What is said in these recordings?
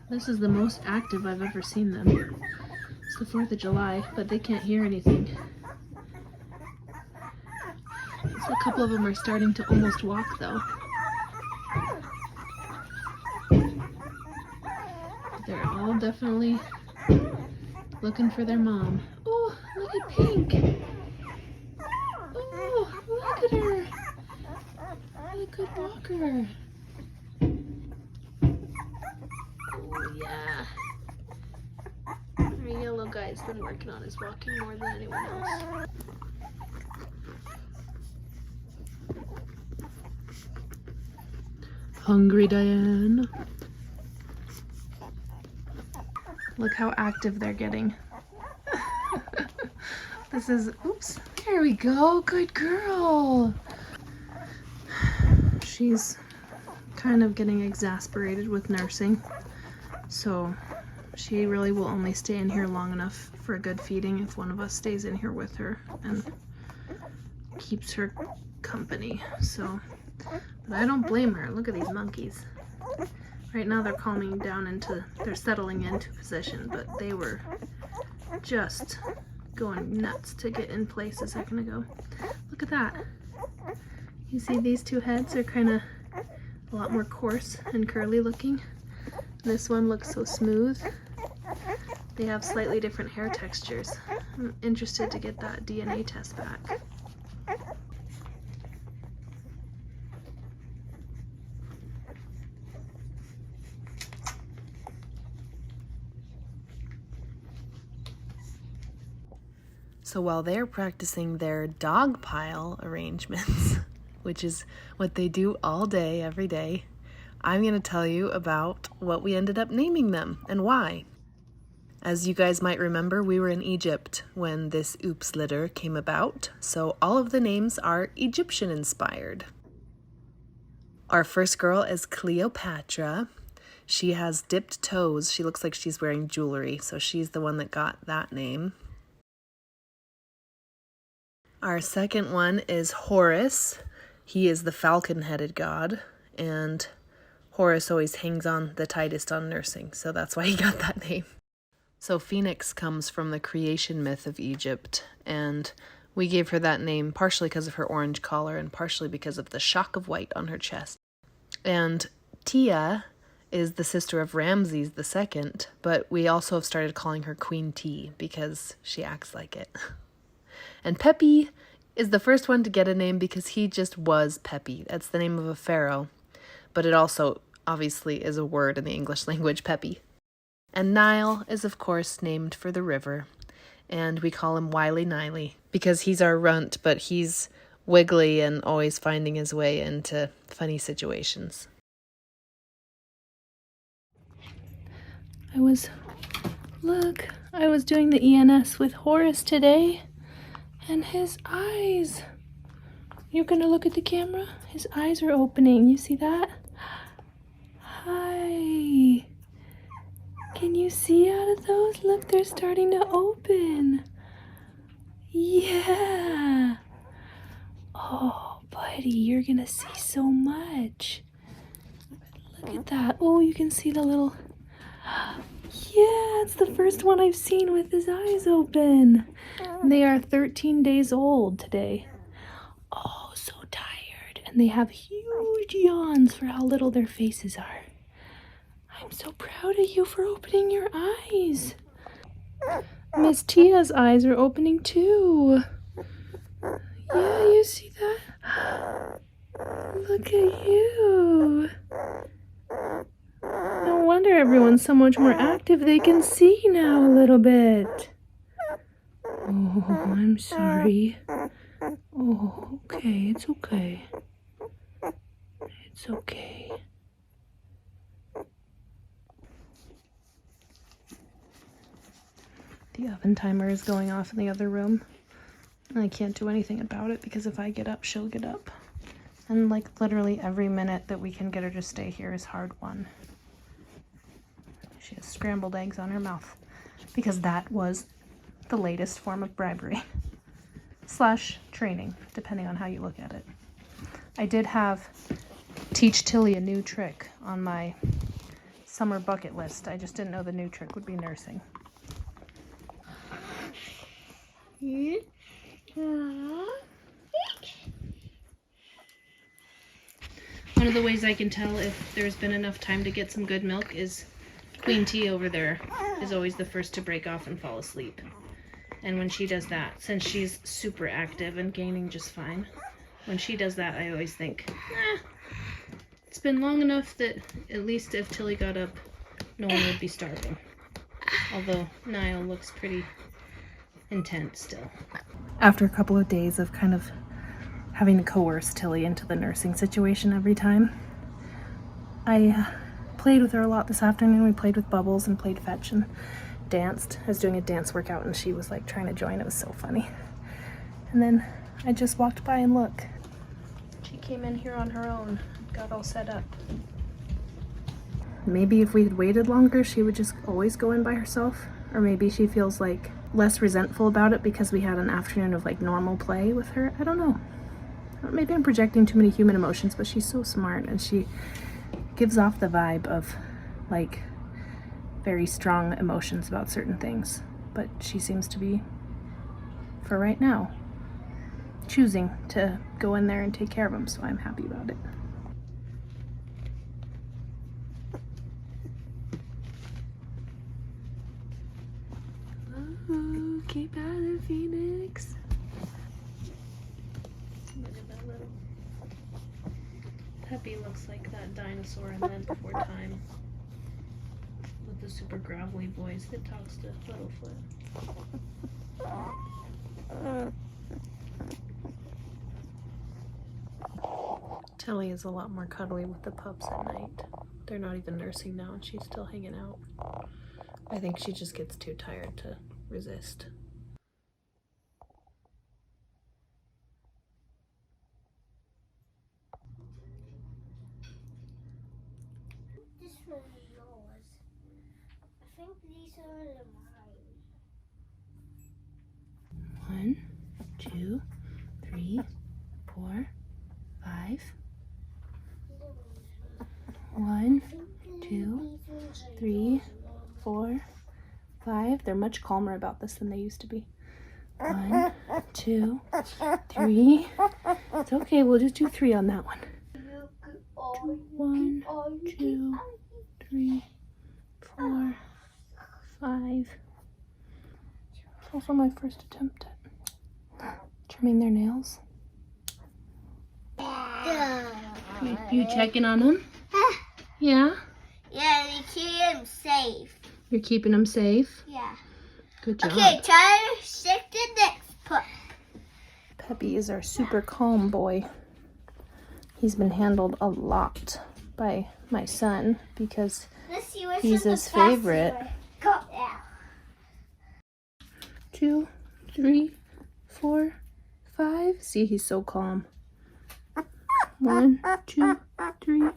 This is the most active I've ever seen them. It's the 4th of July, but they can't hear anything. So a couple of them are starting to almost walk though. They're all definitely looking for their mom. Oh, look at Pink. Oh, look at her. What a good walker. Oh, yeah. Our yellow guy's been working on his walking more than anyone else. Hungry Diane. Look how active they're getting. This is, oops, there we go, good girl. She's kind of getting exasperated with nursing, so she really will only stay in here long enough for a good feeding if one of us stays in here with her and keeps her company. So, but I don't blame her. Look at these monkeys. Right now they're calming down into, they're settling into position, but they were just going nuts to get in place a second ago. Look at that. You see these two heads are kind of a lot more coarse and curly looking. This one looks so smooth. They have slightly different hair textures. I'm interested to get that DNA test back. So while they're practicing their dog pile arrangements, which is what they do all day, every day, I'm going to tell you about what we ended up naming them and why. As you guys might remember, we were in Egypt when this Oops litter came about, so all of the names are Egyptian inspired. Our first girl is Cleopatra. She has dipped toes. She looks like she's wearing jewelry, so she's the one that got that name. Our second one is Horus. He is the falcon-headed god, and Horus always hangs on the tightest on nursing, so that's why he got that name. So Phoenix comes from the creation myth of Egypt, and we gave her that name partially because of her orange collar and partially because of the shock of white on her chest. And Tia is the sister of Ramses II, but we also have started calling her Queen T because she acts like it. And Peppy is the first one to get a name because he just was Peppy. That's the name of a pharaoh, but it also obviously is a word in the English language, Peppy. And Nile is of course named for the river, and we call him Wily Niley because he's our runt, but he's wiggly and always finding his way into funny situations. I was doing the ENS with Horace today. And his eyes. You're gonna look at the camera? His eyes are opening. You see that? Hi. Can you see out of those? Look, they're starting to open. Yeah. Oh, buddy, you're gonna see so much. Look at that. Oh, you can see the little... Yeah, it's the first one I've seen with his eyes open. They are 13 days old today. Oh, so tired. And they have huge yawns for how little their faces are. I'm so proud of you for opening your eyes. Miss Tia's eyes are opening too. Yeah, you see that? Look at you. No wonder everyone's so much more active. They can see now a little bit. Oh, I'm sorry. Oh, okay, it's okay. It's okay. The oven timer is going off in the other room. I can't do anything about it because if I get up, she'll get up. And like literally every minute that we can get her to stay here is hard won. She has scrambled eggs on her mouth because that was the latest form of bribery / training, depending on how you look at it. I did teach Tilly a new trick on my summer bucket list. I just didn't know the new trick would be nursing. One of the ways I can tell if there's been enough time to get some good milk is Queen Tea over there is always the first to break off and fall asleep. And when she does that, since she's super active and gaining just fine, when she does that, I always think, it's been long enough that at least if Tilly got up, no one would be starving. Although Niall looks pretty intent still. After a couple of days of kind of having to coerce Tilly into the nursing situation every time, I played with her a lot this afternoon. We played with Bubbles and played fetch and danced. I was doing a dance workout and she was like trying to join. It was so funny. And then I just walked by and look. She came in here on her own, got all set up. Maybe if we had waited longer, she would just always go in by herself. Or maybe she feels like less resentful about it because we had an afternoon of like normal play with her. I don't know. Maybe I'm projecting too many human emotions, but she's so smart and she gives off the vibe of like very strong emotions about certain things. But she seems to be, for right now, choosing to go in there and take care of him, so I'm happy about it. Oh, keep out of Phoenix. Look at that little puppy, looks like that dinosaur in Men Before Time with the super gravelly voice that talks to Littlefoot. Tilly is a lot more cuddly with the pups at night. They're not even nursing now and she's still hanging out. I think she just gets too tired to resist. This one is yours. I think these are mine. 1, 2, 3, 4, 5. 1, 2, 3, 4, 5. They're much calmer about this than they used to be. 1, 2, 3. It's okay, we'll just do 3 on that one. 1, 2, 3, 4, 5. It's also my first attempt at trimming their nails. You checking on them? Yeah? Yeah, they keep him safe. You're keeping them safe? Yeah. Good job. Okay, try to stick the next pup. Peppy is our super calm boy. He's been handled a lot by my son because he's his favorite. Go now. 2, 3, 4, 5. See, he's so calm. 1, 2, 3,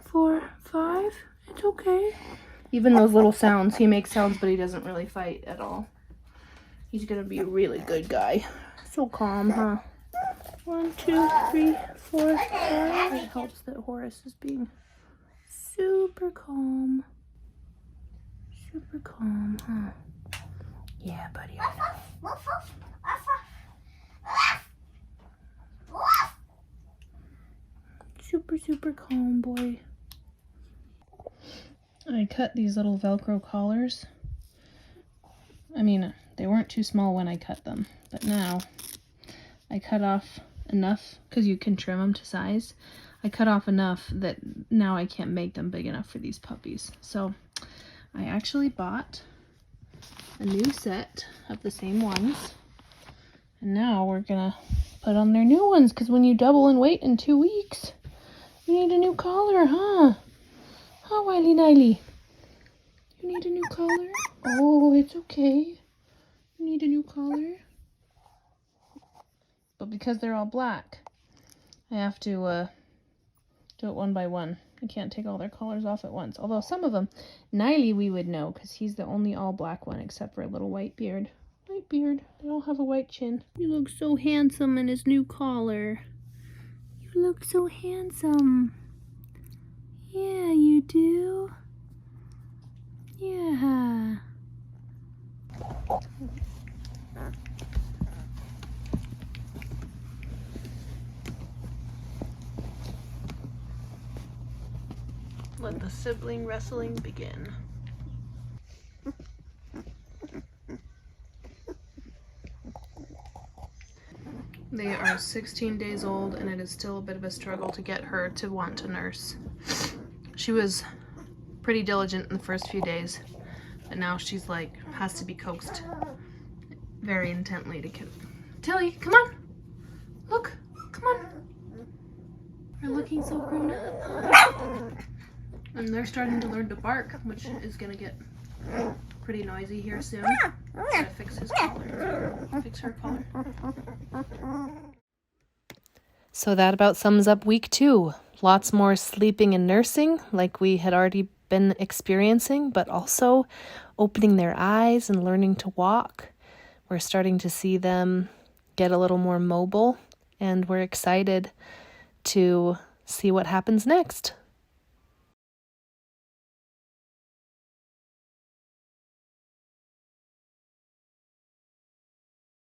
4, 5. It's okay. Even those little sounds, he makes sounds, but he doesn't really fight at all. He's gonna be a really good guy. So calm, huh? 1, 2, 3, 4, 5. It helps that Horace is being super calm. Super calm, huh? Yeah, buddy, I know. Super, super calm boy. I cut these little Velcro collars. I mean, they weren't too small when I cut them, but now I cut off enough, because you can trim them to size. I cut off enough that now I can't make them big enough for these puppies. So I actually bought a new set of the same ones. And now we're gonna put on their new ones, because when you double in weight in 2 weeks, you need a new collar, huh? Huh, Wiley Niley? You need a new collar? Oh, it's okay. You need a new collar. But because they're all black, I have to do it one by one. I can't take all their collars off at once. Although some of them, Niley we would know, because he's the only all black one except for a little white beard. White beard. They all have a white chin. You look so handsome in his new collar. You look so handsome. Yeah, you do. Let the sibling wrestling begin. They are 16 days old, and it is still a bit of a struggle to get her to want to nurse. She was pretty diligent in the first few days, but now she's like, has to be coaxed very intently to get. Tilly, come on! Look, come on! You're looking so grown up. And they're starting to learn to bark, which is gonna get pretty noisy here soon. Gotta fix his collar. Fix her collar. So that about sums up week 2. Lots more sleeping and nursing, like we had already been experiencing, but also opening their eyes and learning to walk. We're starting to see them get a little more mobile, and we're excited to see what happens next.